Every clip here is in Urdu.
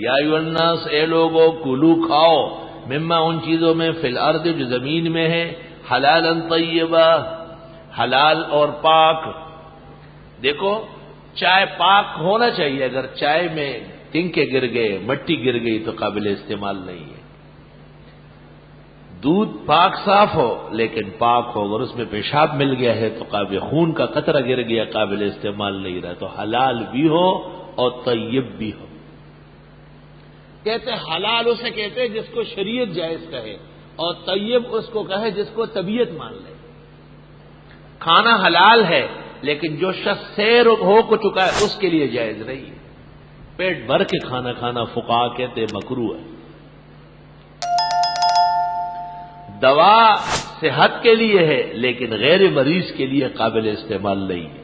یا ایھا الناس، اے لوگو، کلو کھاؤ، مما ان چیزوں میں، فی الارض جو زمین میں ہے، حلالا طیبا، حلال اور پاک۔ دیکھو چائے پاک ہونا چاہیے، اگر چائے میں تنکے گر گئے، مٹی گر گئی تو قابل استعمال نہیں ہے۔ دودھ پاک صاف ہو لیکن پاک ہو، اگر اس میں پیشاب مل گیا ہے تو قابل، خون کا قطرہ گر گیا، قابل استعمال نہیں رہا۔ تو حلال بھی ہو اور طیب بھی ہو۔ کہتے حلال اسے کہتے ہیں جس کو شریعت جائز کہے، اور طیب اس کو کہے جس کو طبیعت مان لے۔ کھانا حلال ہے لیکن جو شخص سیر ہو کو چکا ہے اس کے لیے جائز نہیں ہے۔ پیٹ بھر کے کھانا کھانا فقہا کہتے مکروہ ہے۔ دوا صحت کے لیے ہے لیکن غیر مریض کے لیے قابل استعمال نہیں ہے۔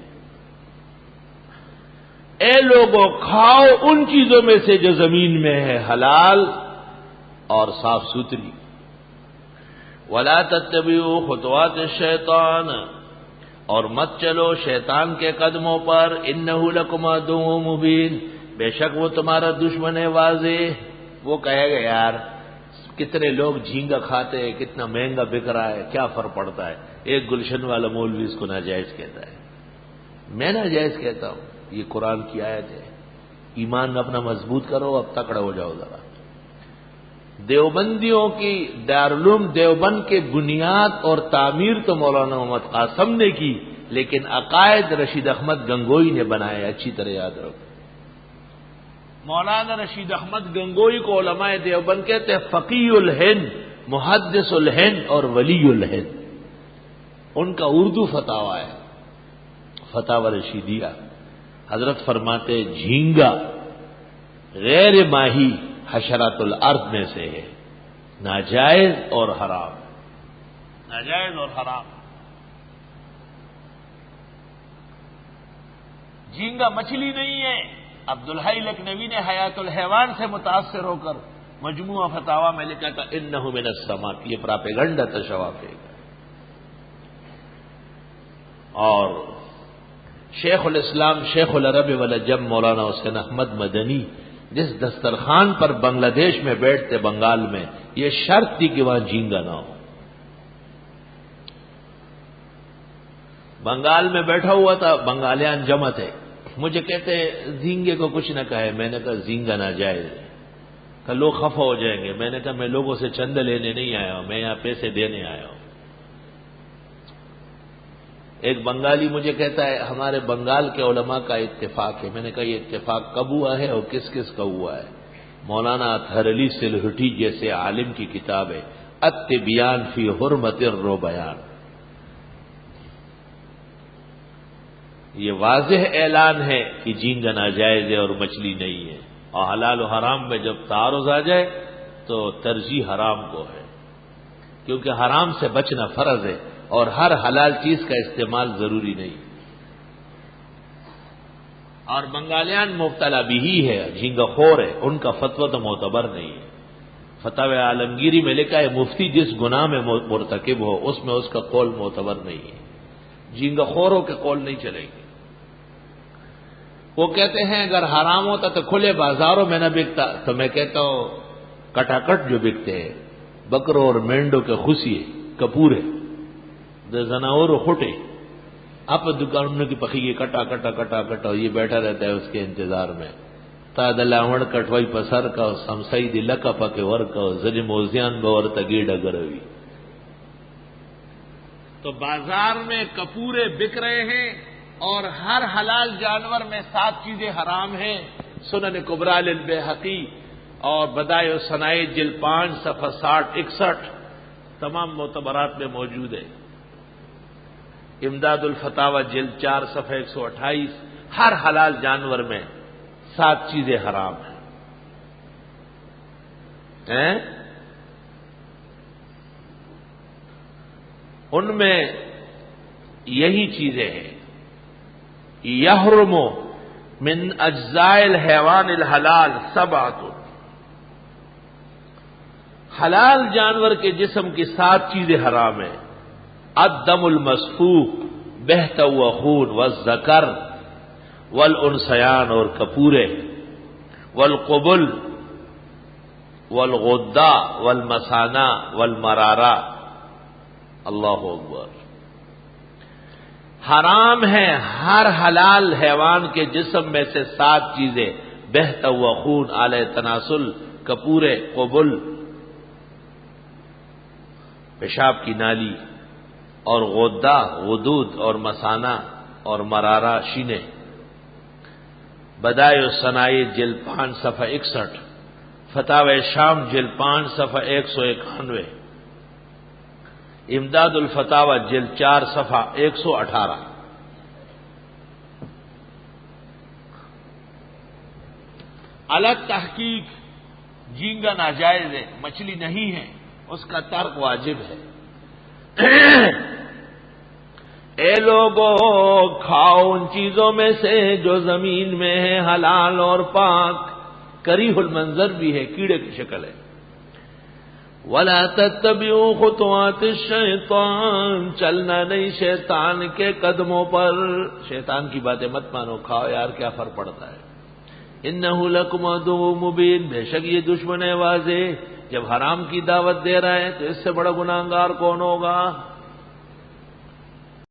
اے لوگوں، کھاؤ ان چیزوں میں سے جو زمین میں ہے، حلال اور صاف ستھری۔ ولا تتبعوا خطوات الشیطان، اور مت چلو شیطان کے قدموں پر، انہ لکم عدو مبین، بے شک وہ تمہارا دشمن ہے واضح۔ وہ کہے گا یار کتنے لوگ جھینگا کھاتے ہیں، کتنا مہنگا بک رہا ہے، کیا فرق پڑتا ہے؟ ایک گلشن والا مولوی اس کو ناجائز کہتا ہے، میں ناجائز کہتا ہوں۔ یہ قرآن کی آیت ہے۔ ایمان اپنا مضبوط کرو، اب تکڑا ہو جاؤ ذرا۔ دیوبندیوں کی دارالعلوم دیوبند کے بنیاد اور تعمیر تو مولانا محمد قاسم نے کی، لیکن عقائد رشید احمد گنگوئی نے بنائے، اچھی طرح یاد رکھو۔ مولانا رشید احمد گنگوئی کو علماء دیوبند کہتے ہیں فقیہ الہند، محدث الہند اور ولی الہند۔ ان کا اردو فتاوی ہے، فتاوی رشیدیہ۔ حضرت فرماتے جھینگا غیر ماہی حشرات الارض میں سے ہے، ناجائز اور حرام، ناجائز اور حرام۔ جھینگا مچھلی نہیں ہے۔ عبدالحی لکھنوی نے حیات الحیوان سے متاثر ہو کر مجموعہ فتاوی میں لکھا تھا انہ من السماء، یہ پراپیگنڈا تھا شوافی کا۔ اور شیخ الاسلام شیخ العرب والعجم مولانا حسین احمد مدنی جس دسترخوان پر بنگلہ دیش میں بیٹھتے بنگال میں، یہ شرط تھی کہ وہاں جھینگا نہ ہو۔ بنگال میں بیٹھا ہوا تھا، بنگالیان جمع تھے، مجھے کہتے زینگے کو کچھ نہ کہے، میں نے کہا زینگا ناجائز ہے، کہ لوگ خفا ہو جائیں گے۔ میں نے کہا میں لوگوں سے چندہ لینے نہیں آیا ہوں، میں یہاں پیسے دینے آیا ہوں۔ ایک بنگالی مجھے کہتا ہے ہمارے بنگال کے علماء کا اتفاق ہے۔ میں نے کہا یہ اتفاق کب ہوا ہے اور کس کس کا ہوا ہے؟ مولانا اطہر علی سلہٹی جیسے عالم کی کتاب ہے التبیان فی حرمت الربیان، یہ واضح اعلان ہے کہ جھینگا ناجائز ہے اور مچھلی نہیں ہے، اور حلال و حرام میں جب تعارض آ جائے تو ترجیح حرام کو ہے، کیونکہ حرام سے بچنا فرض ہے اور ہر حلال چیز کا استعمال ضروری نہیں۔ اور بنگالیان مبتلا بھی ہی ہے، جھینگا خور ہے، ان کا فتویٰ تو معتبر نہیں ہے۔ فتاوی عالمگیری میں لکھا ہے مفتی جس گناہ میں مرتکب ہو اس میں اس کا قول معتبر نہیں ہے، جھینگا خوروں کے قول نہیں چلے گی۔ وہ کہتے ہیں اگر حرام ہوتا تو کھلے بازاروں میں نہ بکتا، تو میں کہتا ہوں کٹاکٹ جو بکتے ہیں بکروں اور مینڈوں کے خوشیے کپورے زناور کھٹے اب دکانوں کی پخی کٹا کٹا کٹا کٹا، یہ بیٹھا رہتا ہے اس کے انتظار میں۔ تا دلاوڑ کٹوائی پسر کا سمسائی دی لکا پکے ور کا زنی موزیان بور تگی ڈگروی۔ تو بازار میں کپورے بک رہے ہیں اور ہر حلال جانور میں 7 چیزیں حرام ہیں۔ سنن کبریٰ للبیہقی اور بدائع الصنائع جلد 5 صفحہ 60-61 تمام معتبرات میں موجود ہے۔ امداد الفتاوی جلد 4 صفحہ 128، ہر حلال جانور میں 7 چیزیں حرام ہیں۔ ان میں یہی چیزیں ہیں یحرم من اجزاء الحیوان الحلال 7، حلال جانور کے جسم کی 7 چیزیں حرام ہیں۔ الدم المسفوح، بہتا ہوا خون، والذکر والانثیان اور کپورے، والقبل والغدہ والمثانہ والمرارہ. اللہ اکبر. حرام ہے ہر حلال حیوان کے جسم میں سے 7 چیزیں: بہتا ہوا خون، آلہ تناسل، کپورے، قبل، پیشاب کی نالی، اور غدہ، غدود، اور مثانہ، اور مرارہ، شینے. بدائع الصنائع جلد 5 صفحہ 61، فتاوی شام جلد 5 صفحہ 191، امداد الفتاوی جلد 4 صفحہ 118. الگ تحقیق: جھینگا ناجائز ہے، مچھلی نہیں ہے، اس کا ترک واجب ہے. اے لوگو، کھاؤ ان چیزوں میں سے جو زمین میں ہے، حلال اور پاک. کریہ المنظر بھی ہے، کیڑے کی شکل ہے. وَلَا تَتَّبِعُوا خُطُوَاتِ الشَّيْطَانِ، چلنا نہیں شیطان کے قدموں پر. شیطان کی باتیں مت مانو، کھاؤ یار کیا فرق پڑتا ہے. إِنَّهُ لَكُمْ عَدُوٌّ مُبِينٌ، بے شک یہ دشمن ہے واضح. جب حرام کی دعوت دے رہا ہے تو اس سے بڑا گناہگار کون ہوگا؟